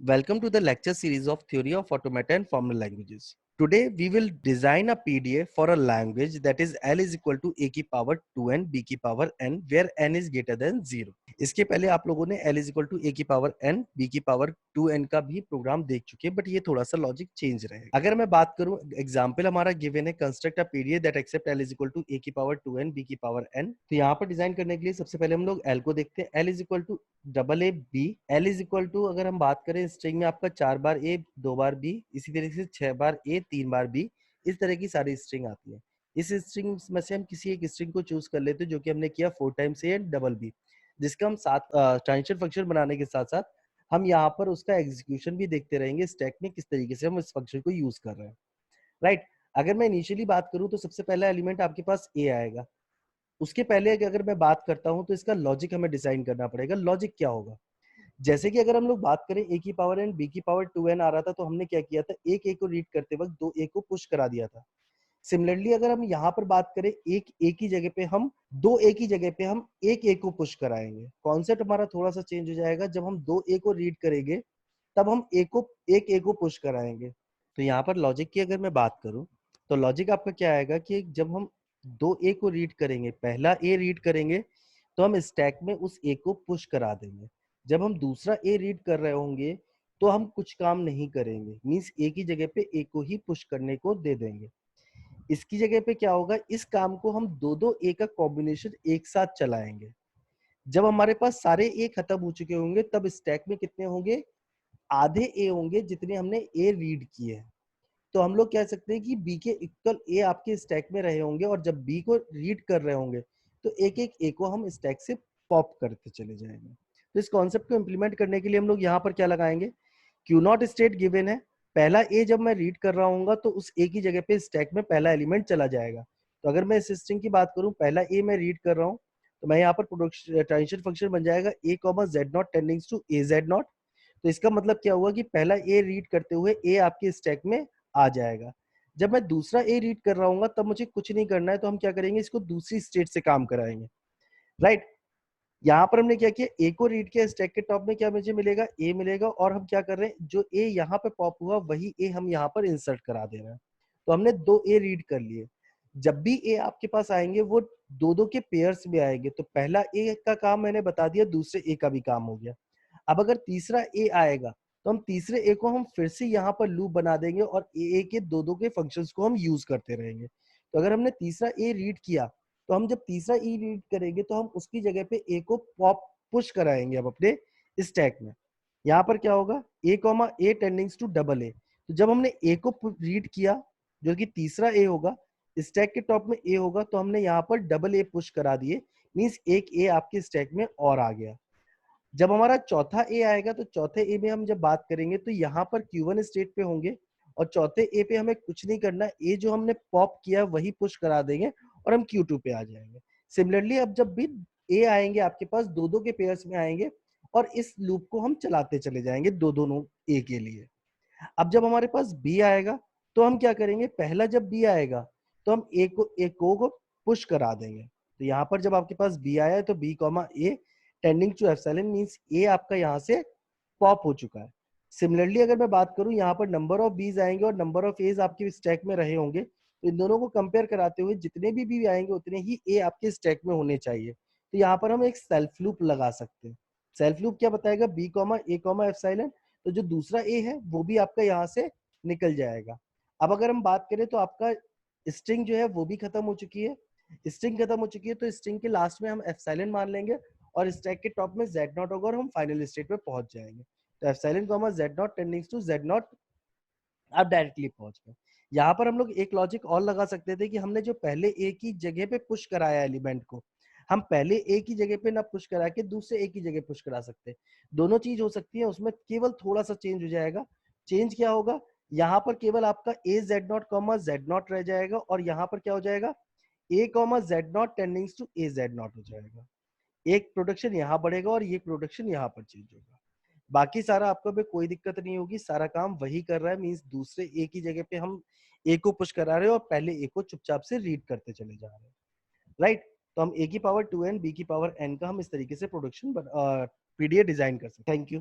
Welcome to the lecture series of Theory of Automata and Formal Languages. Today we will design a PDA for a language that is L is equal to A की power 2n B की power n where n is greater than 0. इसके पहले आप लोगों ने L is equal to A की power n B की power 2n का भी प्रोग्राम देख चुके हैं, बट ये थोड़ा सा लॉजिक चेंज रहेगा. अगर मैं बात करूं, एग्जांपल हमारा गिवन है construct a PDA that accept L is equal to A की पावर 2n B की पावर n. तो यहाँ पर डिजाइन करने के लिए सबसे पहले हम लोग L को देखते हैं. L is equal to double a b. L is equal to, अगर हम बात करें स्ट्रिंग में आपका 4 बार ए 2 बार बी, इसी तरीके से 6 बार ए 3 बार बी, इस तरह की सारी स्ट्रिंग आती है. इस स्ट्रिंग में से हम किसी एक स्ट्रिंग को चूज कर लेते हैं, जो कि हमने किया 4 टाइम्स ए डबल बी, जिसका हम साथ ट्रांजिशन फंक्शन बनाने के साथ साथ हम यहाँ पर उसका एग्जीक्यूशन भी देखते रहेंगे स्टैक में, किस तरीके से हम इस फंक्शन को यूज कर रहे हैं. राइट. अगर मैं इनिशियली बात करूं तो सबसे पहला एलिमेंट आपके पास ए आएगा. उसके पहले अगर मैं बात करता हूं तो इसका लॉजिक हमें डिजाइन करना पड़ेगा. लॉजिक क्या होगा? जैसे कि अगर हम लोग बात करें ए की पावर एन बी की पावर 2n आ रहा था, तो हमने क्या किया था, एक ए को रीड करते वक्त दो ए को पुश करा दिया था. सिमिलरली अगर हम यहाँ पर बात करें, एक ए की जगह पे हम दो ए की जगह पे हम एक ए को पुश कराएंगे. कॉन्सेप्ट हमारा थोड़ा सा चेंज हो जाएगा. जब हम दो ए को रीड करेंगे तब हम एक ए को पुश कराएंगे. तो यहाँ पर लॉजिक की अगर मैं बात करूं तो लॉजिक आपका क्या आएगा कि जब हम दो ए को रीड करेंगे, पहला ए रीड करेंगे तो हम स्टैक में उस ए को पुश करा देंगे. जब हम दूसरा ए रीड कर रहे होंगे तो हम कुछ काम नहीं करेंगे, मींस ए की जगह पे ए को ही पुश करने को दे देंगे. इसकी जगह पे क्या होगा, इस काम को हम दो दो ए का कॉम्बिनेशन एक साथ चलाएंगे. जब हमारे पास सारे ए खत्म हो चुके होंगे तब स्टैक में कितने होंगे, आधे ए होंगे जितने हमने ए रीड किए हैं. तो हम लोग कह सकते हैं कि बी के इक्वल ए आपके स्टैक में रहे होंगे, और जब बी को रीड कर रहे होंगे तो एक एक ए को हम स्टैक से पॉप करते चले जाएंगे. तो इस कॉन्सेप्ट को इंप्लीमेंट करने के लिए हम लोग यहाँ पर क्या लगाएंगे, क्यू नॉट स्टेट गिवन है. पहला ए जब मैं रीड कर रहा हूँ तो उस ए की जगह पे स्टैक में पहला एलिमेंट चला जाएगा. तो अगर मैं इस स्ट्रिंग की बात करूँ, पहला ए मैं रीड कर रहा हूँ, तो मैं यहाँ पर प्रोडक्शन ट्रांजिशन फंक्शन बन जाएगा a comma z naught tends to a z naught. तो इसका मतलब क्या हुआ कि पहला ए रीड करते हुए ए आपके स्टैक में आ जाएगा. जब मैं दूसरा ए रीड कर रहा हूँ तब मुझे कुछ नहीं करना है, तो हम क्या करेंगे, इसको दूसरी स्टेट से काम कराएंगे. राइट. यहाँ पर हमने क्या किया, ए को रीड किया, स्टैक के टॉप में क्या मुझे मिलेगा, ए मिलेगा, और हम क्या कर रहे हैं, जो ए यहाँ पे पॉप हुआ वही ए हम यहाँ पर इंसर्ट करा दे रहे हैं. तो हमने दो ए रीड कर लिए. जब भी ए आपके पास आएंगे वो दो दो के पेयर्स में आएंगे. तो पहला ए का काम मैंने बता दिया, दूसरे ए का भी काम हो गया. अब अगर तीसरा ए आएगा तो हम तीसरे ए को हम फिर से यहाँ पर लूप बना देंगे और ए के दो दो के फंक्शंस को हम यूज करते रहेंगे. तो अगर हमने तीसरा ए रीड किया, तो हम जब तीसरा ई रीड करेंगे तो हम उसकी जगह पे ए को पॉप पुश कराएंगे अब अपने स्टैक में. यहाँ पर क्या होगा, a comma a tends to double a. तो जब हमने ए को रीड किया, जो कि तीसरा ए होगा, स्टैक के टॉप में ए होगा, तो हमने यहाँ पर डबल ए पुश करा दिए, मीन्स एक ए आपके स्टैक में और आ गया. जब हमारा चौथा ए आएगा तो चौथे ए में हम जब बात करेंगे तो यहाँ पर Q1 स्टेट पे होंगे, और चौथे ए पे हमें कुछ नहीं करना, ए जो हमने पॉप किया वही पुश करा देंगे और हम Q2 पे आ जाएंगे. सिमिलरली अब जब भी ए आएंगे आपके पास दो दो के पेयर्स में आएंगे, और इस लूप को हम चलाते चले जाएंगे दो दोनों ए के लिए. अब जब हमारे पास बी आएगा तो हम क्या करेंगे, पहला जब बी आएगा तो हम ए को पुश करा देंगे. तो यहाँ पर जब आपके पास बी आया है तो b comma a tending to epsilon, means a आपका यहाँ से पॉप हो चुका है. सिमिलरली अगर मैं बात करूं, यहाँ पर नंबर ऑफ बीज आएंगे और नंबर ऑफ एज आपके स्टैक में रहे होंगे, तो इन दोनों को कंपेयर कराते हुए जितने भी बी आएंगे उतने ही ए आपके स्टैक में होने चाहिए. तो यहाँ पर हम एक सेल्फ लूप लगा सकते हैं. सेल्फ लूप क्या बताएगा, बी कॉमा एप्सिलॉन, तो जो दूसरा ए है वो भी आपका यहाँ से निकल जाएगा. अब अगर हम बात करें तो आपका स्ट्रिंग जो है वो भी खत्म हो चुकी है. स्ट्रिंग खत्म हो चुकी है तो स्ट्रिंग के लास्ट में हम एप्सिलॉन मान लेंगे, और स्टैक के टॉप में जेड नॉट होगा और हम फाइनल स्टेट पे पहुंच जाएंगे. तो epsilon comma z naught tends to z naught, आप डायरेक्टली पहुंच गए. यहाँ पर हम लोग एक लॉजिक और लगा सकते थे कि हमने जो पहले ए की जगह पे पुश कराया एलिमेंट को, हम पहले ए की जगह पे ना पुश करा के दूसरे ए की जगह पुश करा सकते. दोनों चीज हो सकती है, उसमें केवल थोड़ा सा चेंज हो जाएगा. चेंज क्या होगा, यहाँ पर केवल आपका a z naught comma z naught रह जाएगा, और यहाँ पर क्या हो जाएगा, a comma z naught tends to a z naught हो जाएगा. एक प्रोडक्शन यहाँ बढ़ेगा और ये प्रोडक्शन यहाँ पर चेंज होगा. बाकी सारा आपको भी कोई दिक्कत नहीं होगी, सारा काम वही कर रहा है, मींस दूसरे ए की जगह पे हम ए को पुश करा रहे हैं और पहले ए को चुपचाप से रीड करते चले जा रहे हैं. राइट. तो हम ए की पावर 2n बी की पावर n का हम इस तरीके से प्रोडक्शन पीडीए डिजाइन कर सकते हैं. Thank you.